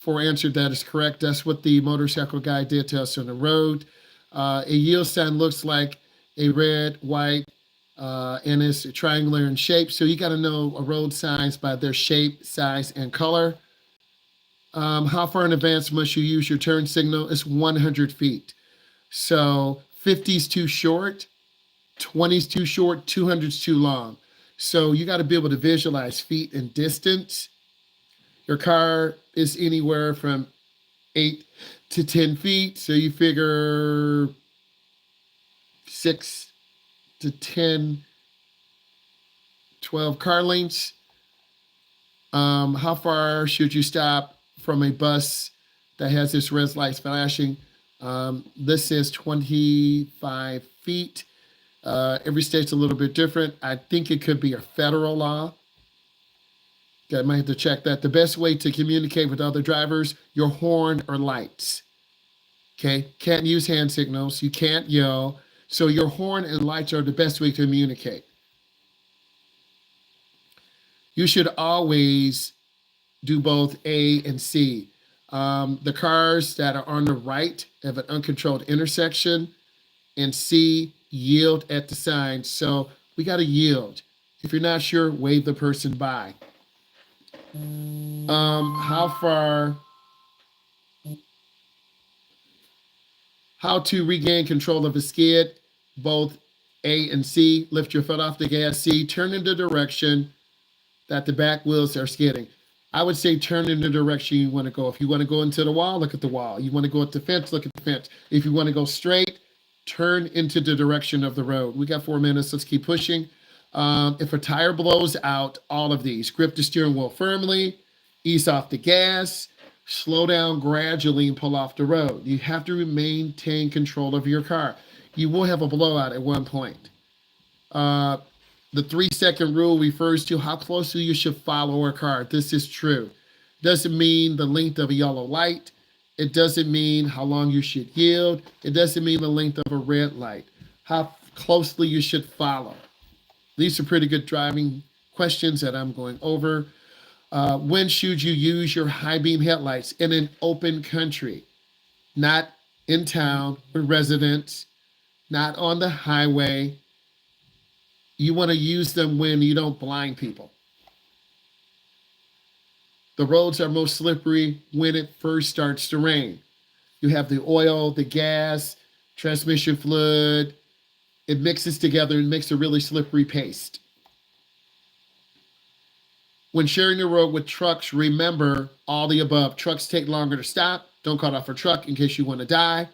For answer, that is correct. That's what the motorcycle guy did to us on the road. A yield sign looks like a red, white, and it's triangular in shape. So you got to know a road signs by their shape, size, and color. How far in advance must you use your turn signal? It's 100 feet. So 50 is too short, 20 is too short, 200 is too long. So you got to be able to visualize feet and distance. Your car is anywhere from 8 to 10 feet. So you figure 6 to 10, 12 car lengths. How far should you stop from a bus that has its red lights flashing? This is 25 feet. Every state's a little bit different. I think it could be a federal law. I might have to check that. The best way to communicate with other drivers, your horn or lights. Okay, can't use hand signals. You can't yell. So your horn and lights are the best way to communicate. You should always do both A and C. The cars that are on the right have an uncontrolled intersection, and C, yield at the sign. So we got to yield. If you're not sure, wave the person by. How to regain control of a skid, both A and C. Lift your foot off the gas. C, turn in the direction that the back wheels are skidding. I would say turn in the direction you want to go. If you want to go into the wall, look at the wall. You want to go at the fence, look at the fence. If you want to go straight, turn into the direction of the road. We got 4 minutes. Let's keep pushing. If a tire blows out, all of these. Grip the steering wheel firmly. Ease off the gas. Slow down gradually and pull off the road. You have to maintain control of your car. You will have a blowout at one point. The 3-second rule refers to how closely you should follow a car. This is true. Doesn't mean the length of a yellow light. It doesn't mean how long you should yield. It doesn't mean the length of a red light. How closely you should follow. These are pretty good driving questions that I'm going over. When should you use your high beam headlights? In an open country, not in town with residents, not on the highway. You want to use them when you don't blind people. The roads are most slippery when it first starts to rain. You have the oil, the gas, transmission fluid. It mixes together and makes a really slippery paste. When sharing the road with trucks, remember all the above. Trucks take longer to stop. Don't cut off a truck in case you want to die.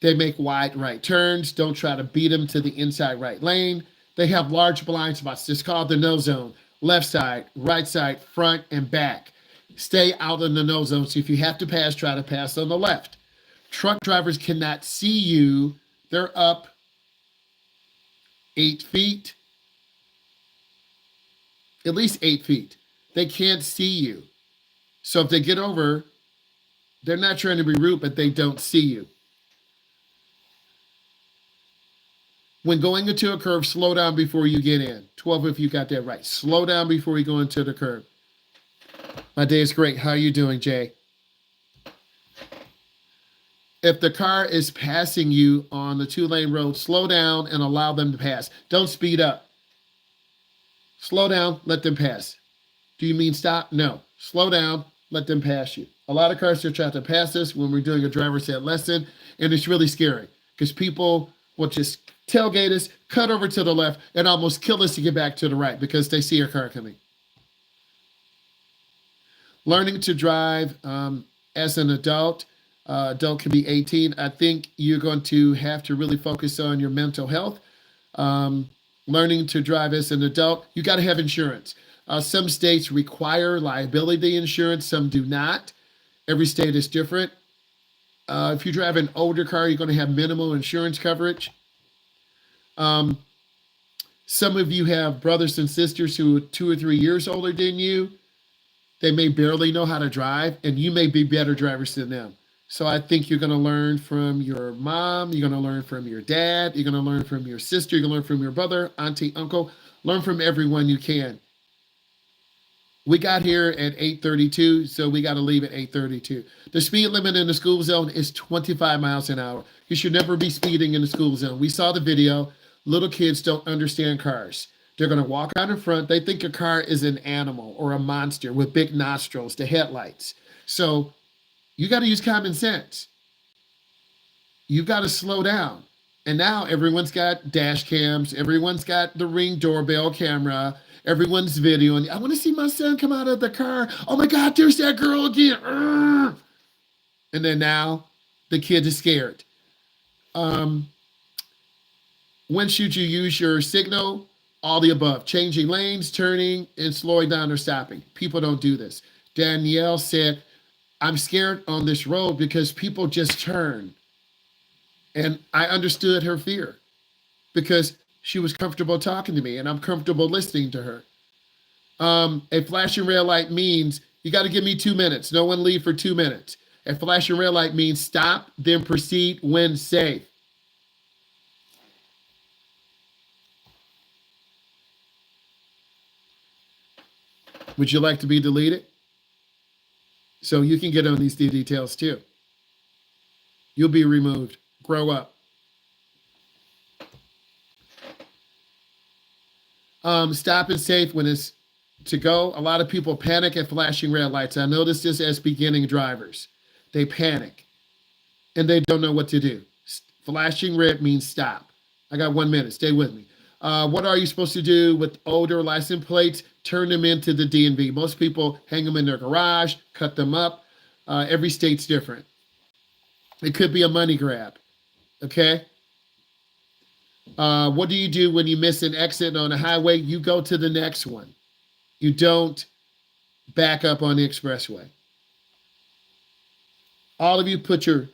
They make wide right turns. Don't try to beat them to the inside right lane. They have large blind spots. It's called the no zone. Left side, right side, front, and back. Stay out in the no zone. So if you have to pass, try to pass on the left. Truck drivers cannot see you. They're up 8 feet. At least 8 feet. They can't see you. So if they get over, they're not trying to be rude, but they don't see you. When going into a curve, slow down before you get in. 12 if you got that right. Slow down before you go into the curve. My day is great. How are you doing, Jay? If the car is passing you on the 2-lane road, slow down and allow them to pass. Don't speed up. Slow down, let them pass. Do you mean stop? No. Slow down, let them pass you. A lot of cars are trying to pass us when we're doing a driver's ed lesson, and it's really scary because people will just tailgate us, cut over to the left, and almost kill us to get back to the right because they see our car coming. Learning to drive as an adult, adult can be 18. I think you're going to have to really focus on your mental health. Learning to drive as an adult, you got to have insurance. Some states require liability insurance, some do not. Every state is different. If you drive an older car, you're going to have minimal insurance coverage. Some of you have brothers and sisters who are 2 or 3 years older than you. They may barely know how to drive, and you may be better drivers than them. So I think you're going to learn from your mom, you're going to learn from your dad, you're going to learn from your sister, you're going to learn from your brother, auntie, uncle. Learn from everyone you can. We got here at 8:32, so we got to leave at 8:32. The speed limit in the school zone is 25 miles an hour. You should never be speeding in the school zone. We saw the video. Little kids don't understand cars. They're going to walk out in front. They think a car is an animal or a monster with big nostrils, the headlights. So you got to use common sense. You got to slow down. And now everyone's got dash cams. Everyone's got the Ring doorbell camera. Everyone's videoing. I want to see my son come out of the car. Oh my God, there's that girl again. Urgh. And then now the kid is scared. When should you use your signal? All the above. Changing lanes, turning, and slowing down or stopping. People don't do this. Danielle said, I'm scared on this road because people just turn. And I understood her fear because she was comfortable talking to me and I'm comfortable listening to her. A flashing red light means you got to give me 2 minutes. No one leave for 2 minutes. A flashing red light means stop, then proceed when safe. Would you like to be deleted? So you can get on these details too. You'll be removed. Grow up. Stop and safe when it's to go. A lot of people panic at flashing red lights. I noticed this as beginning drivers. They panic and they don't know what to do. Flashing red means stop. I got 1 minute. Stay with me. What are you supposed to do with older license plates? Turn them into the DMV. Most people hang them in their garage, cut them up. Every state's different. It could be a money grab. Okay. What do you do when you miss an exit on a highway? You go to the next one. You don't back up on the expressway. All of you put your